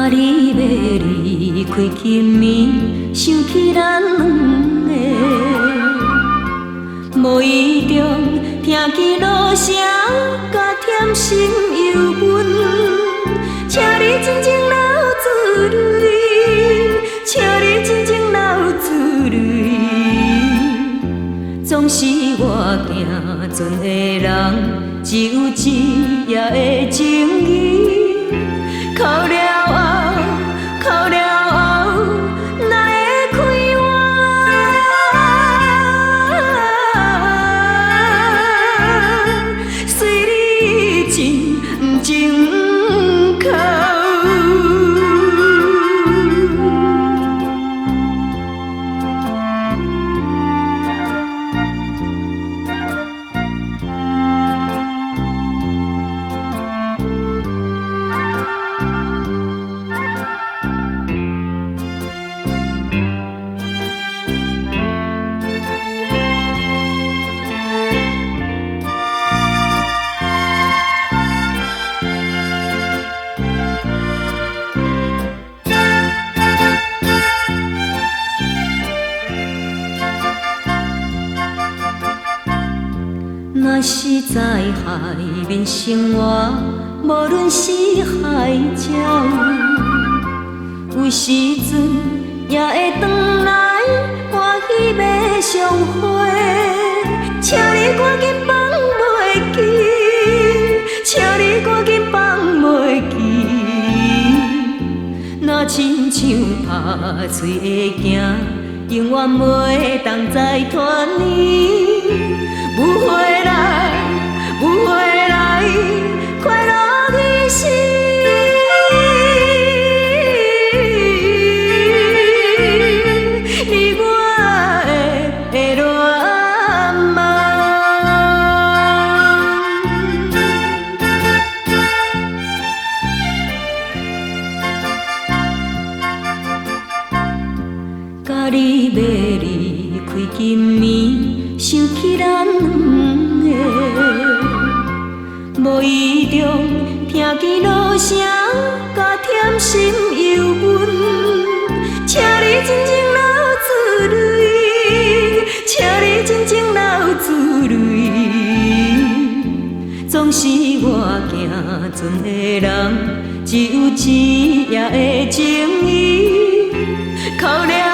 甲你要离开今暝，想起咱两个，无意中听见路声，甲甜心犹问，请你真情流珠泪，请你真情流珠泪。总是我行船的人，只有一夜的情意。哭了后，哭了后，哪会开怀？随你真不情哭。若是在海面生活，无论是海鸟，有时阵也会回来欢喜要相会。请你赶紧放袂记，请你赶紧放袂记。若亲像拍嘴的行，永远袂当再团圆。不回来，不回来，快乐的心，你我的恋梦。甲你要离开今暝，想起咱两个，无意中听见路声，甲甜心犹问，请你真情流珠泪，请你真情流珠泪。总是我行船的人，只有一夜的情意，哭了。